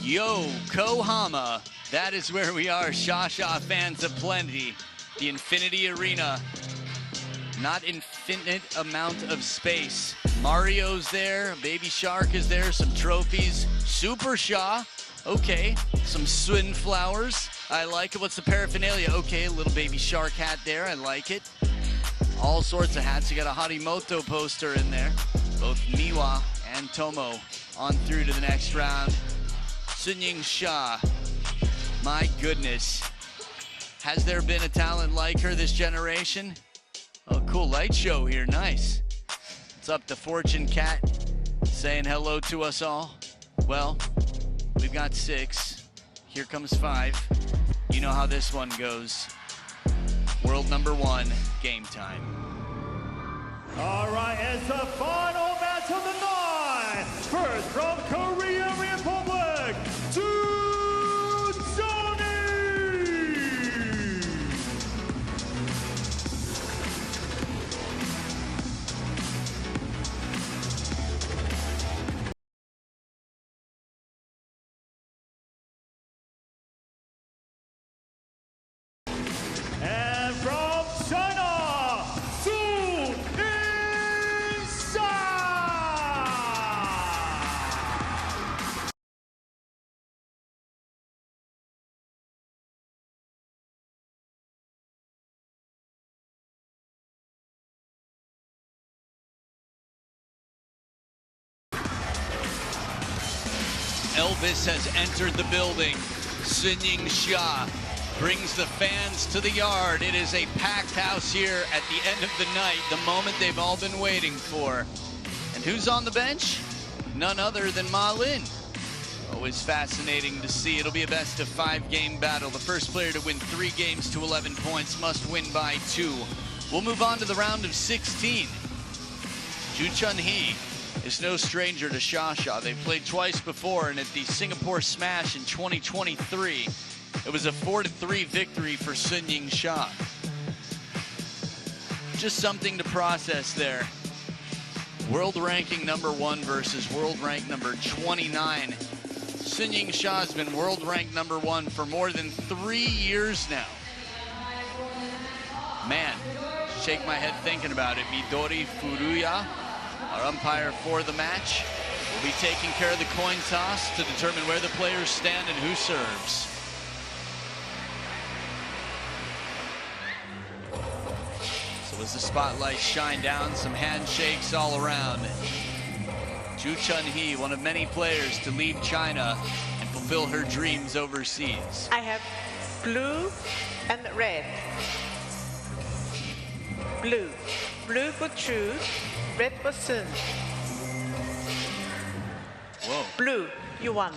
YOKAOHAMA. That is where we are, CheonHui fans aplenty. The Infinity Arena. Not infinite amount of space. Mario's there, Baby Shark is there, some trophies. Super Shaw, okay. Some swin flowers, I like it. What's the paraphernalia? Okay, a little Baby Shark hat there, I like it. All sorts of hats. You got a Harimoto poster in there. Both Miwa and Tomo on through to the next round. YINGSHA, my goodness. Has there been a talent like her this generation? Oh, cool light show here, nice. It's up to Fortune Cat saying hello to us all. Well, we've got 6. Here comes 5. You know how this one goes. World number 1, game time. All right, it's the final match of the night. First from Korea Republic, CheonHui. And from China, YINGSHA. Elvis has entered the building. YINGSHA brings the fans to the yard. It is a packed house here at the end of the night, the moment they've all been waiting for. And who's on the bench? None other than Ma Lin. Always fascinating to see. It'll be a best of 5 game battle. The first player to win 3 games to 11 points must win by 2. We'll move on to the round of 16. CheonHui is no stranger to CheonHui. They've played twice before, and at the Singapore Smash in 2023, it was a 4-3 victory for YINGSHA. Just something to process there. World ranking number 1 versus world rank number 29. YINGSHA has been world ranked number 1 for more than 3 years now. Man, shake my head thinking about it. Midori Furuya, our umpire for the match, will be taking care of the coin toss to determine where the players stand and who serves. So as the spotlight shine down, some handshakes all around. CheonHui, one of many players to leave China and fulfill her dreams overseas. I have blue and red. Blue. Blue for true, red for soon. Whoa. Blue, you won.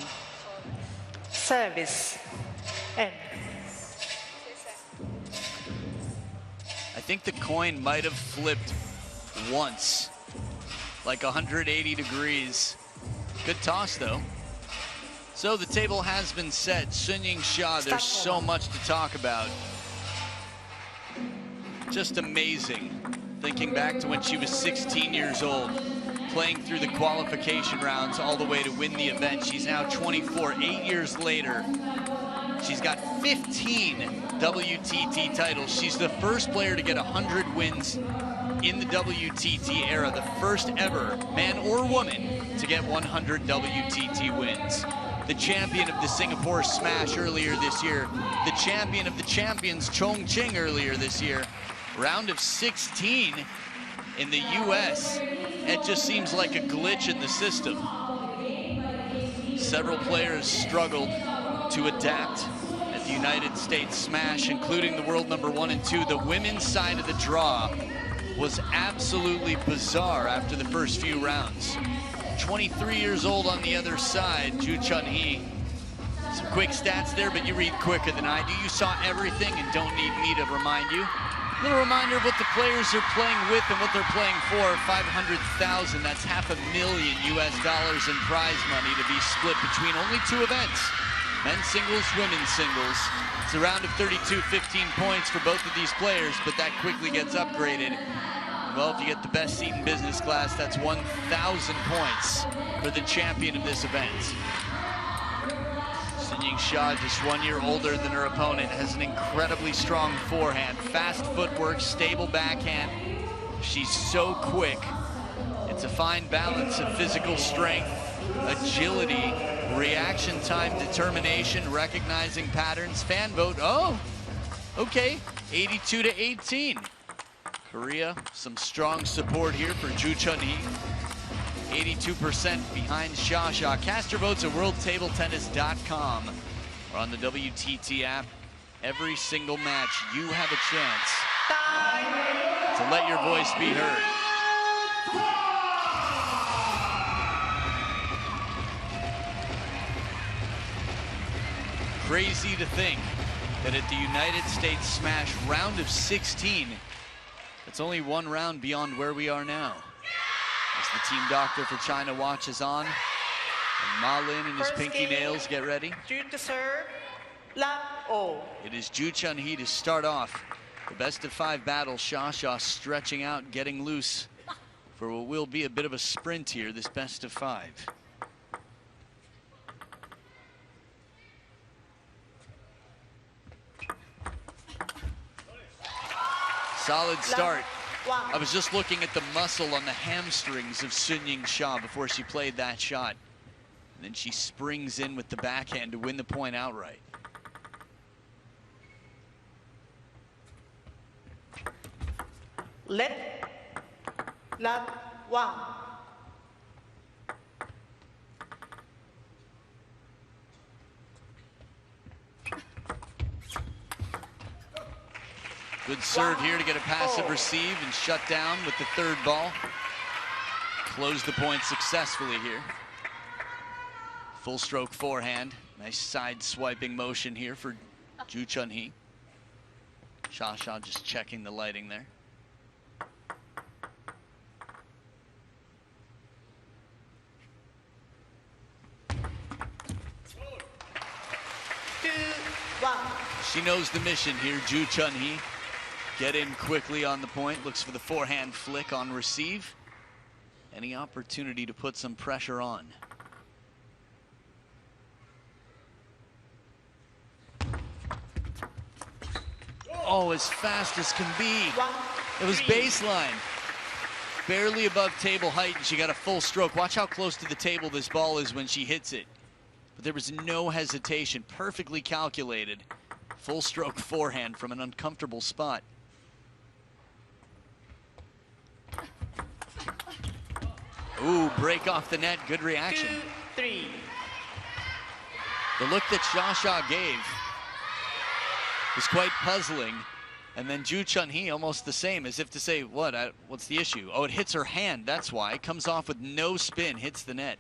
Service. And I think the coin might have flipped once, like 180 degrees. Good toss though. So the table has been set. YINGSHA, there's so much to talk about. Just amazing. Thinking back to when she was 16 years old, playing through the qualification rounds all the way to win the event. She's now 24, 8 years later. She's got 15 WTT titles. She's the first player to get 100 wins in the WTT era, the first ever man or woman to get 100 WTT wins. The champion of the Singapore Smash earlier this year, the champion of the champions Chongqing earlier this year. Round of 16 in the US. It just seems like a glitch in the system. Several players struggled to adapt at the United States Smash, including the world number 1 and 2. The women's side of the draw was absolutely bizarre after the first few rounds. 23 years old on the other side, CheonHui. Some quick stats there, but you read quicker than I do. You saw everything and don't need me to remind you. A little reminder of what the players are playing with and what they're playing for. 500,000, that's $500,000 US in prize money to be split between only 2 events. Men's singles, women's singles. It's a round of 32, 15 points for both of these players, but that quickly gets upgraded. Well, if you get the best seat in business class, that's 1,000 points for the champion of this event. YINGSHA, just 1 year older than her opponent, has an incredibly strong forehand, fast footwork, stable backhand. She's so quick. It's a fine balance of physical strength, agility, reaction time, determination, recognizing patterns. Fan vote, oh, okay, 82-18. Korea, some strong support here for CheonHui. 82% behind CheonHui. Cast your votes at worldtabletennis.com or on the WTT app. Every single match, you have a chance to let your voice be heard. Crazy to think that at the United States Smash round of 16, it's only one round beyond where we are now. As the team doctor for China watches on, and Ma Lin and his pinky nails get ready. To serve, love all. It is CheonHui to start off the best-of-5 battle. CheonHui stretching out, getting loose for what will be a bit of a sprint here, this best-of-5. Solid start. I was just looking at the muscle on the hamstrings of YINGSHA before she played that shot. And then she springs in with the backhand to win the point outright. Let, love, one. Good serve here to get a passive receive and shut down with the third ball. Close the point successfully here. Full stroke forehand. Nice side swiping motion here for CheonHui. CheonHui just checking the lighting there. She knows the mission here, CheonHui. Get in quickly on the point, looks for the forehand flick on receive. Any opportunity to put some pressure on. Oh, as fast as can be. It was baseline. Barely above table height, and she got a full stroke. Watch how close to the table this ball is when she hits it. But there was no hesitation, perfectly calculated. Full stroke forehand from an uncomfortable spot. Ooh, break off the net, good reaction. 2-3. The look that CheonHui gave was quite puzzling. And then CheonHui almost the same, as if to say, what's the issue? Oh, it hits her hand, that's why. It comes off with no spin, hits the net.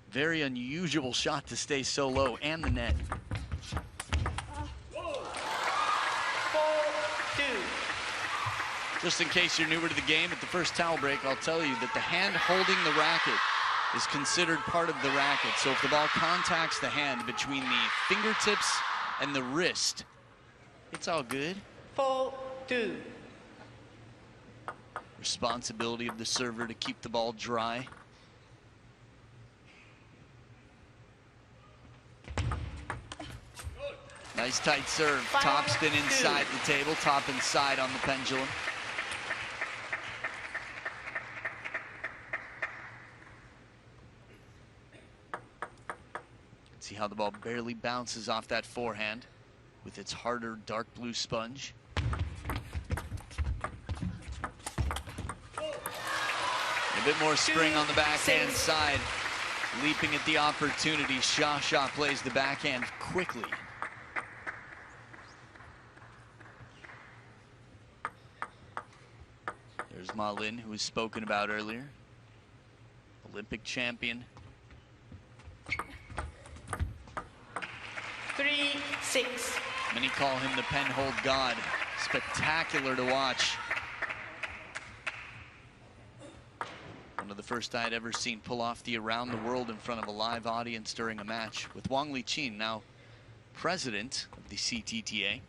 Very unusual shot to stay so low, and the net. 4-2. Just in case you're newer to the game, at the first towel break, I'll tell you that the hand holding the racket is considered part of the racket. So if the ball contacts the hand between the fingertips and the wrist, it's all good. 4-2. Responsibility of the server to keep the ball dry. Nice tight serve. Top spin inside the table, top inside on the pendulum. See how the ball barely bounces off that forehand with its harder dark blue sponge. A bit more spring on the backhand side. Leaping at the opportunity, CheonHui plays the backhand quickly. There's Ma Lin, who was spoken about earlier. Olympic champion. 3-6. Many call him the penhold god. Spectacular to watch. One of the first I'd ever seen pull off the around the world in front of a live audience during a match with Wang Liqin, now president of the CTTA.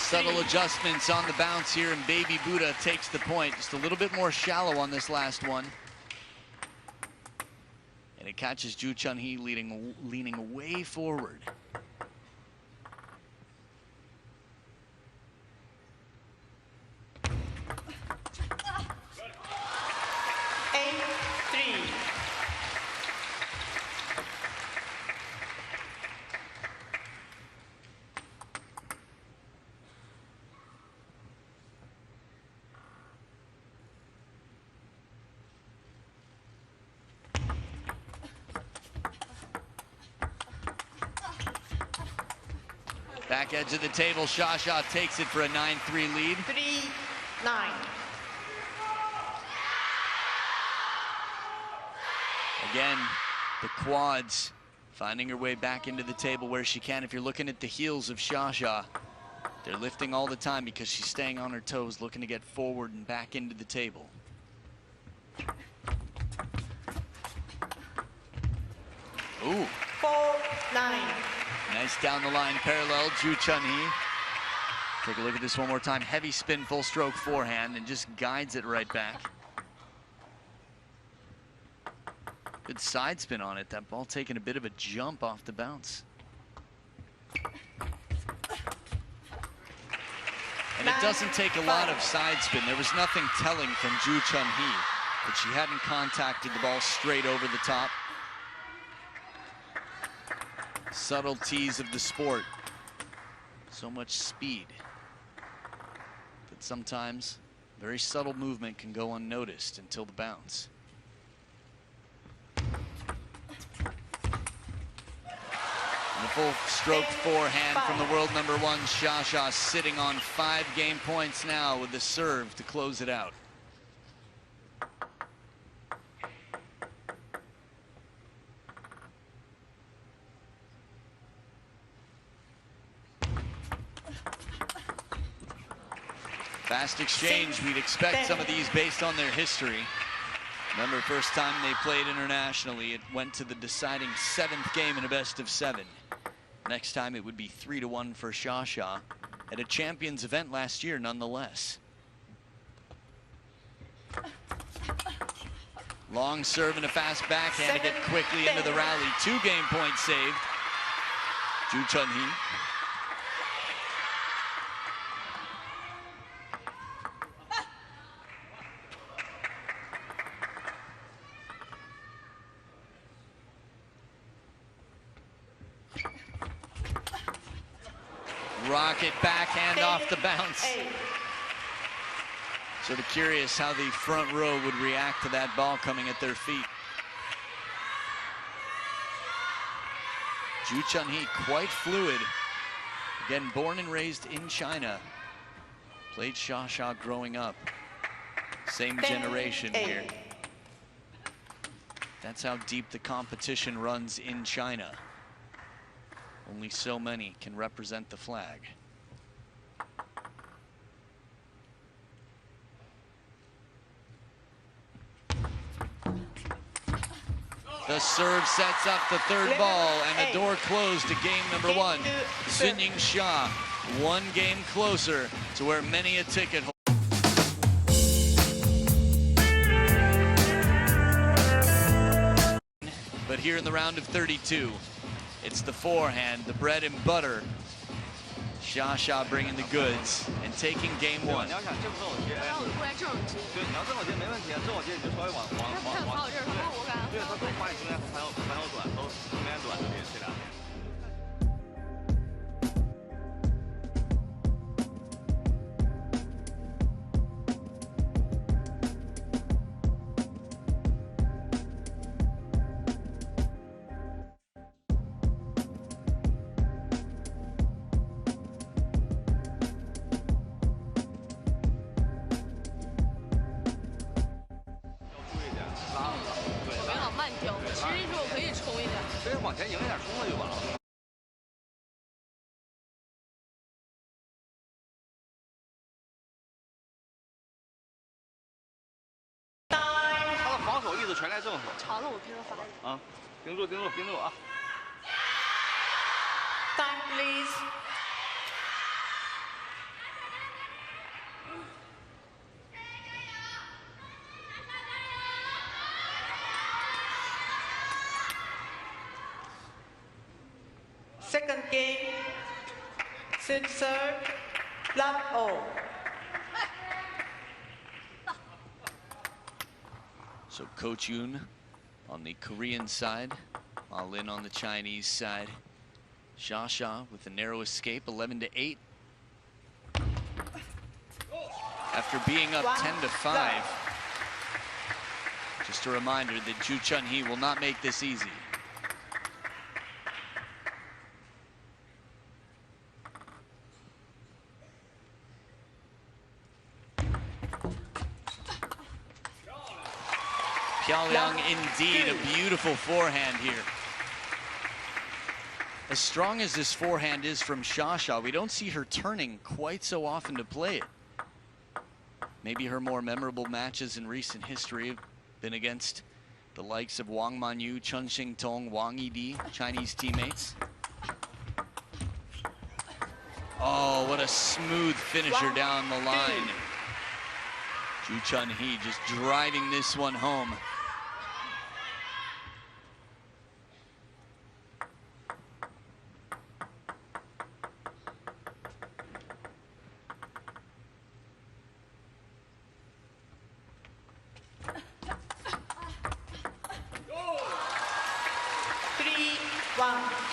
Subtle adjustments on the bounce here, and Baby Buddha takes the point. Just a little bit more shallow on this last one. And it catches CheonHui leaning way forward. Back edge of the table, CheonHui takes it for a 9-3 lead. 3-9. Again, the quads finding her way back into the table where she can. If you're looking at the heels of CheonHui, they're lifting all the time because she's staying on her toes, looking to get forward and back into the table. Ooh. 4-9. Nice down the line parallel, CheonHui. Take a look at this one more time. Heavy spin, full stroke forehand, and just guides it right back. Good side spin on it. That ball taking a bit of a jump off the bounce. And it doesn't take a lot of side spin. There was nothing telling from CheonHui that she hadn't contacted the ball straight over the top. Subtleties of the sport. So much speed that sometimes very subtle movement can go unnoticed until the bounce. And the full stroke forehand from the world number one, CheonHui, sitting on 5 game points now with the serve to close it out. Fast exchange, we'd expect some of these based on their history. Remember, first time they played internationally, it went to the deciding 7th game in a best of 7. Next time it would be 3-1 for CheonHui at a champions event last year nonetheless. Long serve and a fast backhand to get quickly into the rally. 2 game points saved. CheonHui. Rocket backhand off the bounce. Sort of curious how the front row would react to that ball coming at their feet. CheonHui, quite fluid. Again, born and raised in China. Played CheonHui growing up. Same generation here. That's how deep the competition runs in China. Only so many can represent the flag. The serve sets up the 3rd ball, and the door closed to game number 1. YINGSHA, 1 game closer to where many a ticket holder. But here in the round of 32, it's the forehand, the bread and butter. CheonHui bringing the goods and taking game 1. Time, please. game. Sit serve. Love all. So Coach Yoon on the Korean side, Ma Lin on the Chinese side. Xia with a narrow escape, 11-8. After being up 10-5. Just a reminder that CheonHui will not make this easy. Pyongyang indeed, a beautiful forehand here. As strong as this forehand is from Xia, we don't see her turning quite so often to play it. Maybe her more memorable matches in recent history have been against the likes of Wang Manyu, Chun Xingtong, Wang Yidi, Chinese teammates. Oh, what a smooth finisher down the line. CheonHui just driving this one home.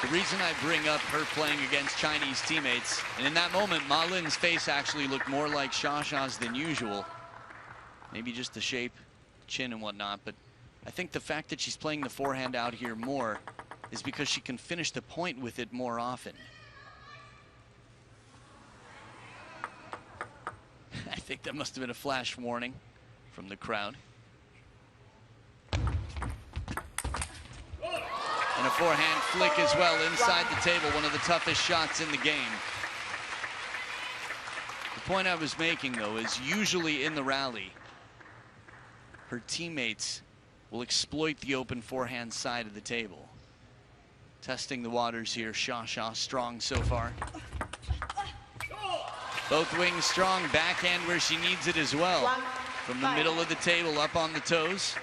The reason I bring up her playing against Chinese teammates, and in that moment, Ma Lin's face actually looked more like Xia's than usual. Maybe just the shape, chin and whatnot, but I think the fact that she's playing the forehand out here more is because she can finish the point with it more often. I think that must have been a flash warning from the crowd. And a forehand flick as well inside the table, one of the toughest shots in the game. The point I was making, though, is usually in the rally, her teammates will exploit the open forehand side of the table. Testing the waters here, Xia strong so far. Both wings strong, backhand where she needs it as well. From the middle of the table up on the toes.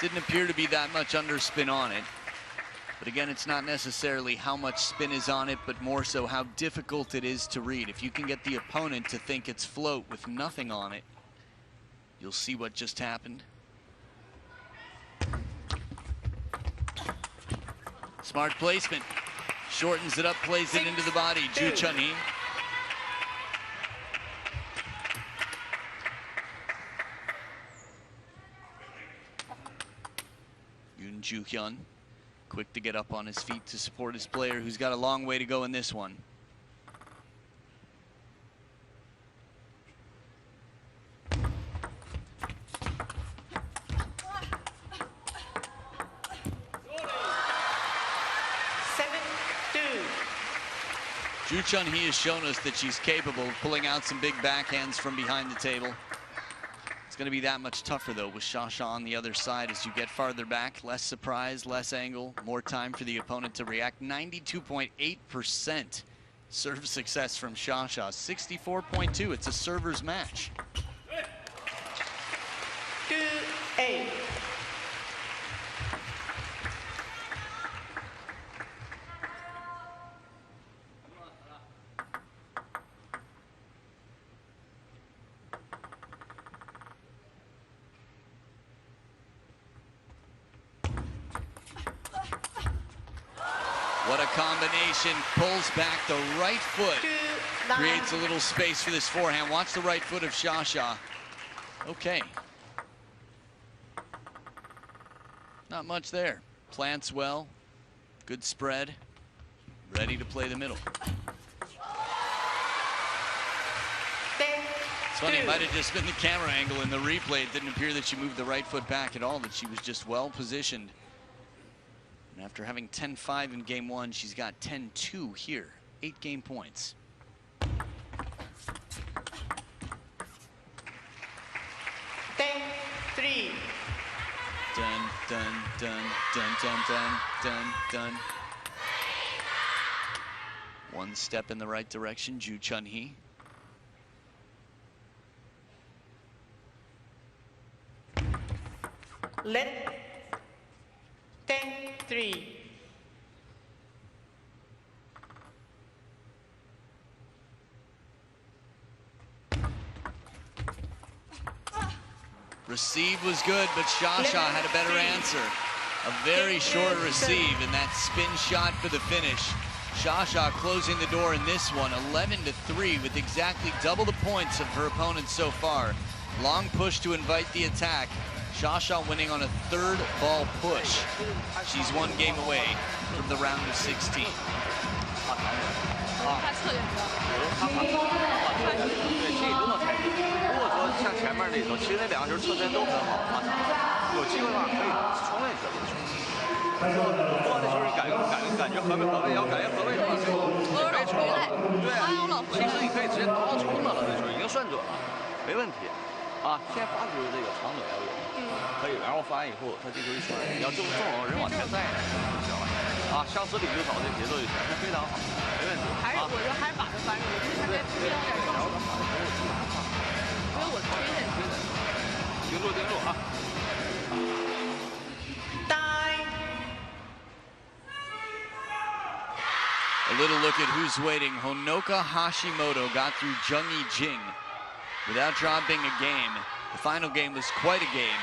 Didn't appear to be that much underspin on it. But again, it's not necessarily how much spin is on it, but more so how difficult it is to read. If you can get the opponent to think it's float with nothing on it, you'll see what just happened. Smart placement. Shortens it up, plays it into the body. CheonHui. Ju-hyun, quick to get up on his feet to support his player who's got a long way to go in this one. CheonHui has shown us that she's capable of pulling out some big backhands from behind the table. It's going to be that much tougher, though, with Xia on the other side as you get farther back. Less surprise, less angle, more time for the opponent to react. 92.8% serve success from Xia. 64.2%. It's a server's match. 2-8. What a combination. Pulls back the right foot. Creates a little space for this forehand. Watch the right foot of Xia. Okay. Not much there. Plants well. Good spread. Ready to play the middle. It's funny, it might have just been the camera angle in the replay. It didn't appear that she moved the right foot back at all, that she was just well positioned. And after having 10-5 in game one, she's got 10-2 here. 8 game points. Thank 3. Dun, dun, dun, dun, dun, dun, dun, dun. One step in the right direction, CheonHui. Let 10-3. Receive was good, but CheonHui had a better answer. A very short receive, and that spin shot for the finish. CheonHui closing the door in this one, 11-3, with exactly double the points of her opponent so far. Long push to invite the attack. CheonHui winning on a third ball push. She's one game away from the round of 16. 像前面那头，其实那两个球侧身都很好，有机会的话可以冲位射进去。不过那球感觉合位，要感觉合位的话，没冲了。对，其实你可以直接刀冲的了，那球已经算准了，没问题。啊，先发出这个长短要有，可以，然后发完以后他这球一传，你要正好人往前带就行了。啊，上死里就找这节奏就行，那非常好，没问题。还是我觉得还是把着翻着，我觉得他这推有点重。 因为我推的，盯住啊！ A little look at who's waiting. Honoka Hashimoto got through Jing without dropping a game. The final game was quite a game.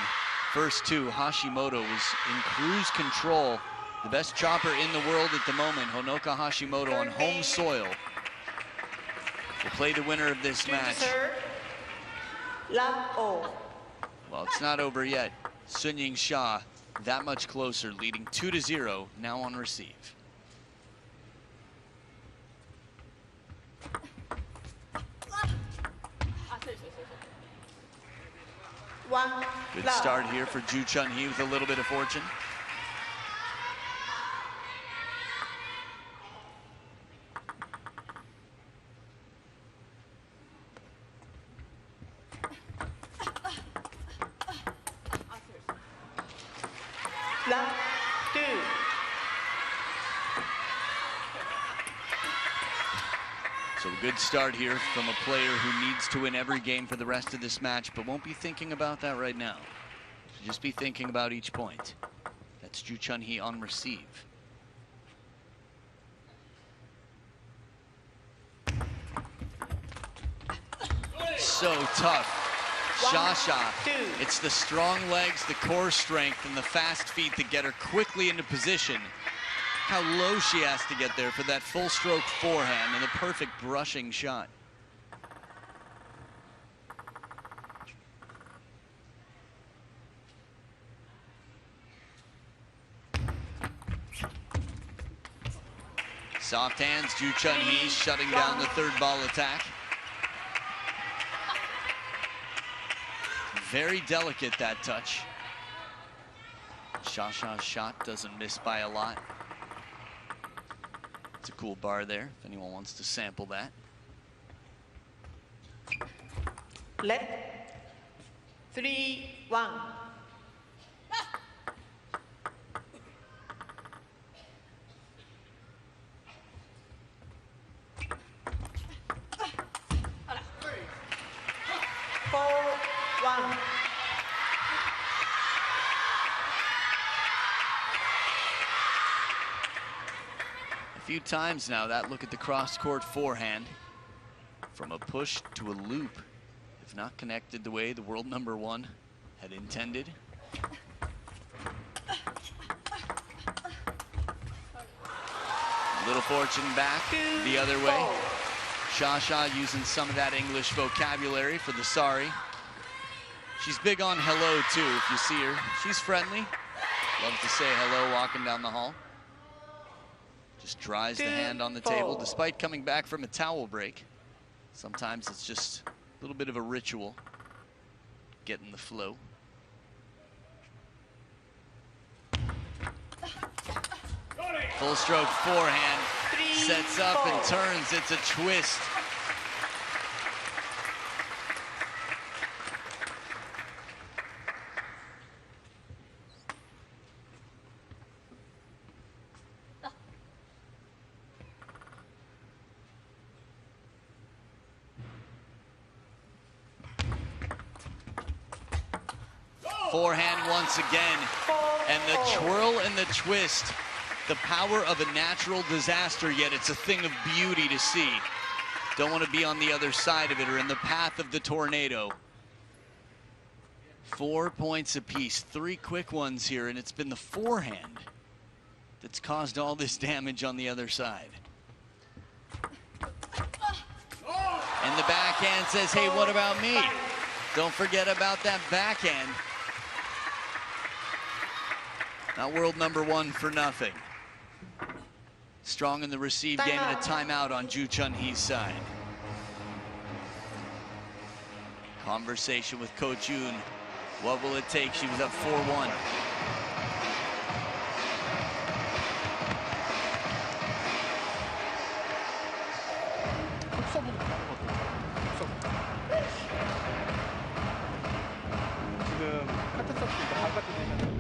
First two, Hashimoto was in cruise control. The best chopper in the world at the moment, Honoka Hashimoto on home soil. We'll play the winner of this match. Well, it's not over yet. YINGSHA that much closer, leading 2-0, now on receive. Good start here for CheonHui with a little bit of fortune. So a good start here from a player who needs to win every game for the rest of this match, but won't be thinking about that right now. Should just be thinking about each point. That's CheonHui on receive. So tough. CheonHui, it's the strong legs, the core strength, and the fast feet that get her quickly into position. How low she has to get there for that full stroke forehand and the perfect brushing shot. Soft hands, CheonHui shutting down the third ball attack. Very delicate, that touch. CheonHui's shot doesn't miss by a lot. It's a cool bar there, if anyone wants to sample that. Let 3-1. A few times now, that look at the cross-court forehand. From a push to a loop, if not connected the way the world number one had intended. A little fortune back the other way. CheonHui using some of that English vocabulary for the sorry. She's big on hello too, if you see her. She's friendly. Loves to say hello walking down the hall. Just dries the hand on the table despite coming back from a towel break. Sometimes it's just a little bit of a ritual, getting the flow. Full stroke forehand, sets up and turns, it's a twist. Forehand once again. And the twirl and the twist. The power of a natural disaster, yet it's a thing of beauty to see. Don't want to be on the other side of it or in the path of the tornado. 4 points apiece, 3 quick ones here, and it's been the forehand that's caused all this damage on the other side. And the backhand says, hey, what about me? Don't forget about that backhand. Not world #1 for nothing. Strong in the receive game and a timeout on CheonHui's side. Conversation with Coach Yoon. What will it take? She was up 4-1. 지금 카트 서브니까 바깥에 되면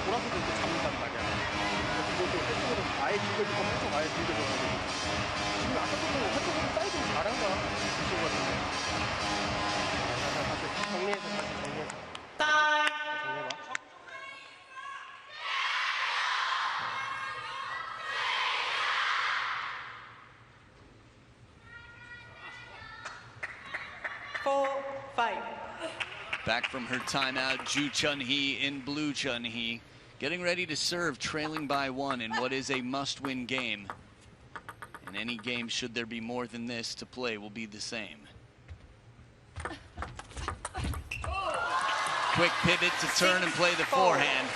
돌아서도 이렇게 잡는단 말이야. 그것도 한쪽으로 아예 길게 한쪽 아예 길게 줬거든. 지금 아까 조금 한쪽으로 사이드로 잘한 거야. 이 친구가. 다시 정리해서 정리해봐. Back from her timeout, CheonHui in blue CheonHui, getting ready to serve, trailing by 1 in what is a must-win game. And any game, should there be more than this to play, will be the same. Quick pivot to turn and play the forehand.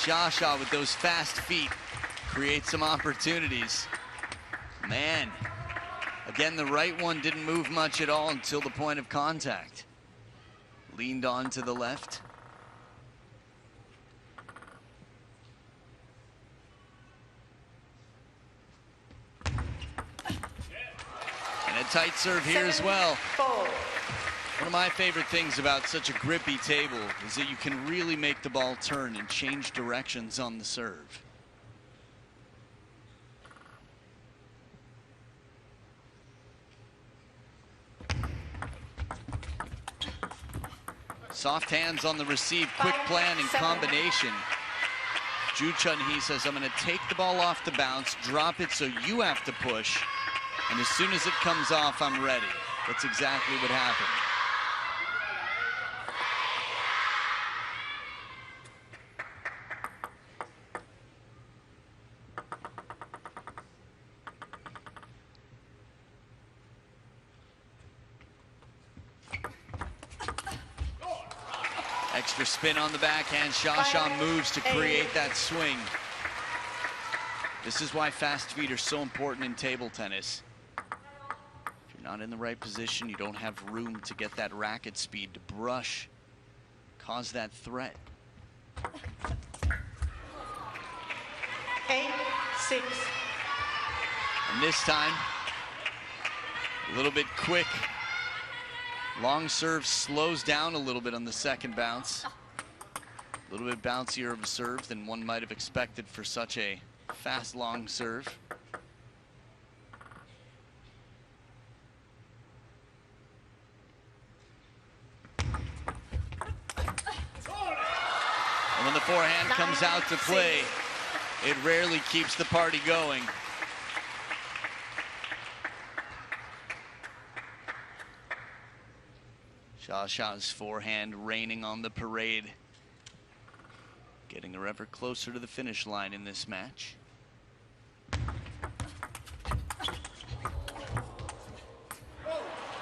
CheonHui with those fast feet creates some opportunities. Man, again, the right one didn't move much at all until the point of contact. Leaned on to the left. And a tight serve here as well. One of my favorite things about such a grippy table is that you can really make the ball turn and change directions on the serve. Soft hands on the receive, quick plan and combination. CheonHui says, I'm gonna take the ball off the bounce, drop it so you have to push, and as soon as it comes off, I'm ready. That's exactly what happened. Extra spin on the backhand. CheonHui moves to create that swing. This is why fast feet are so important in table tennis. If you're not in the right position, you don't have room to get that racket speed to brush, cause that threat. 8-6. And this time, a little bit quick. Long serve slows down a little bit on the second bounce. A little bit bouncier of a serve than one might have expected for such a fast long serve. And when the forehand comes out to play, it rarely keeps the party going. CheonHui's forehand reigning on the parade, getting her ever closer to the finish line in this match.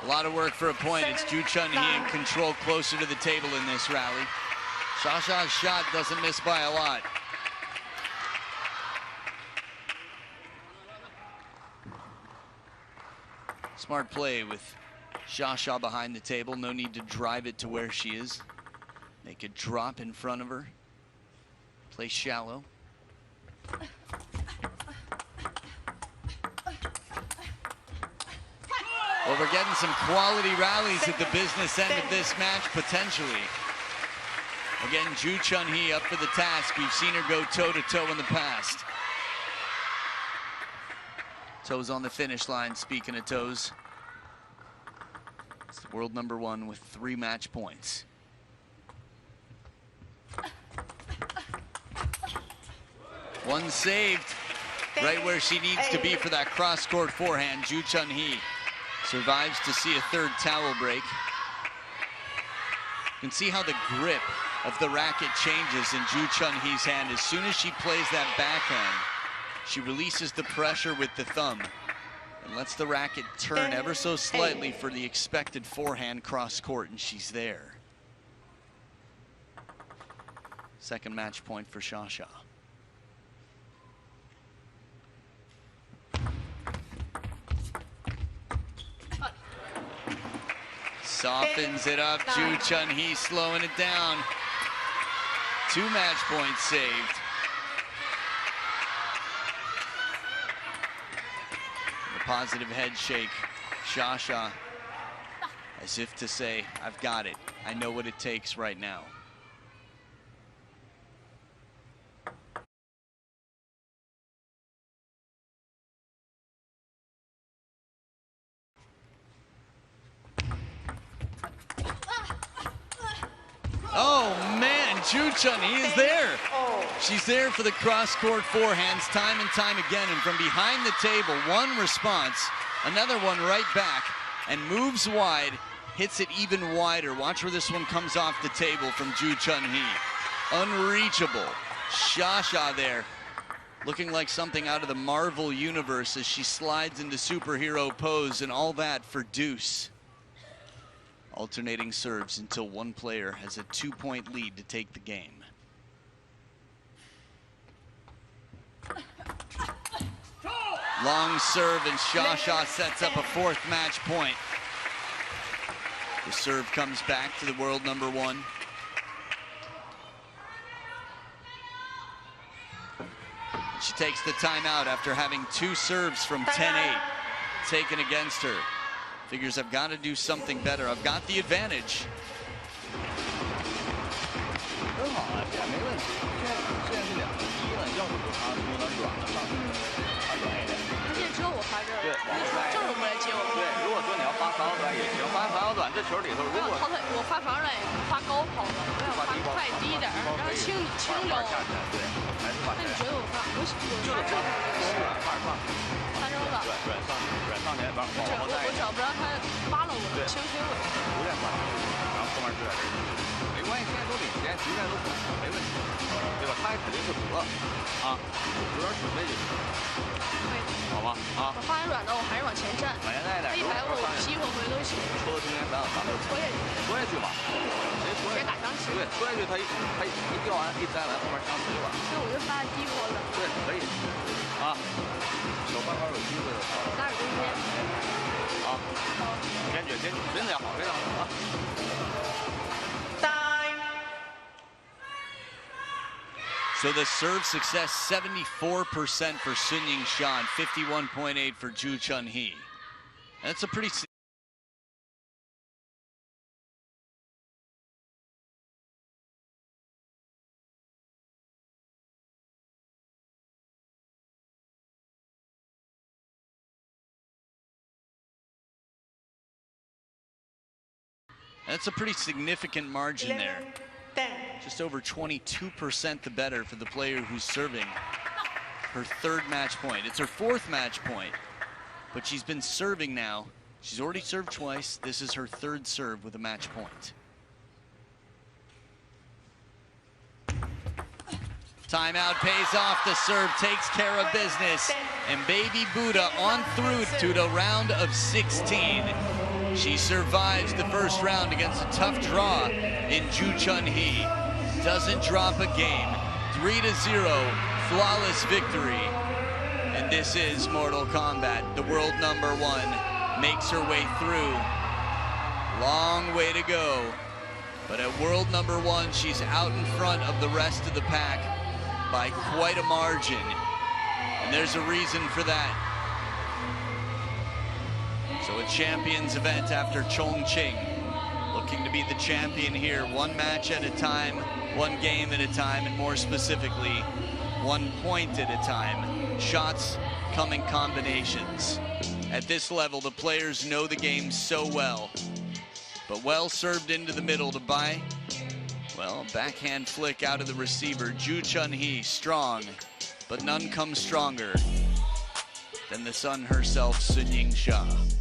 A lot of work for a point. It's CheonHui in control, closer to the table in this rally. CheonHui's shot doesn't miss by a lot. Smart play with CheonHui behind the table. No need to drive it to where she is. Make it drop in front of her. Play shallow. Well, we're getting some quality rallies at the business end of this match, potentially. Again, CheonHui up for the task. We've seen her go toe-to-toe in the past. Toes on the finish line, speaking of toes. It's the world number 1 with 3 match points. One saved, right where she needs to be for that cross-court forehand. CheonHui survives to see a third towel break. You can see how the grip of the racket changes in CheonHui's hand. As soon as she plays that backhand, she releases the pressure with the thumb and lets the racket turn ever so slightly for the expected forehand cross-court, and she's there. Second match point for CheonHui. Softens it up, CheonHui slowing it down. 2 match points saved. The positive head shake, CheonHui, as if to say, I've got it. I know what it takes right now. Oh man, CheonHui is there. She's there for the cross-court forehands time and time again, and from behind the table, one response, another one right back, and moves wide, hits it even wider. Watch where this one comes off the table from CheonHui. Unreachable. CheonHui there, looking like something out of the Marvel universe as she slides into superhero pose, and all that for deuce. Alternating serves until one player has a 2-point lead to take the game. Long serve, and CheonHui sets up a 4th match point. The serve comes back to the world number 1. She takes the timeout after having 2 serves from 10-8 taken against her. Figures I've got to do something better. I've got the advantage. 很好啊，这样没问题。现在是2个1了，要不他有点软了上去，他软一点。关键只有我发这儿，对，往后拽。正着过来接我。对，如果说你要发长短也行，发长短这球里头，如果我发长短也不发高抛的，我要发快低点，然后轻溜。对，还是发。那你觉得我发正发正了？软上前，往后带。我只要不让他扒了我的轻推我。不愿发，然后后面是在这儿。没关系，现在都领先，局面都不没问题，对吧？他也肯定是得啊，有点准备就行，好吧？啊，我发完软的，我还是往前站，往前带一点，一摆我劈回都行。戳到中间咱们戳下去嘛，谁戳下去？直接打上去。对，戳下去他一掉完一摘完，后面相随吧。所以我就发低抛的。对，可以。啊，手慢慢有机会的。拉着中间。好，坚决，非常好，非常好啊。So the serve success, 74% for YINGSHA and 51.8 for CheonHui. That's a pretty... That's a pretty significant margin there. Just over 22% the better for the player who's serving her 3rd match point. It's her 4th match point, but she's been serving now. She's already served twice. This is her 3rd serve with a match point. Timeout pays off. The serve takes care of business. And Baby Buddha on through to the round of 16. She survives the first round against a tough draw in CheonHui. Doesn't drop a game. 3-0, flawless victory. And this is Mortal Kombat. The world number 1 makes her way through. Long way to go. But at world number 1, she's out in front of the rest of the pack by quite a margin. And there's a reason for that. So a champions event after Chongqing. Looking to be the champion here, one match at a time, one game at a time, and more specifically, 1 point at a time. Shots come in combinations. At this level, the players know the game so well. But well served into the middle to buy. Well, backhand flick out of the receiver. CheonHui strong, but none comes stronger than the sun herself, YINGSHA.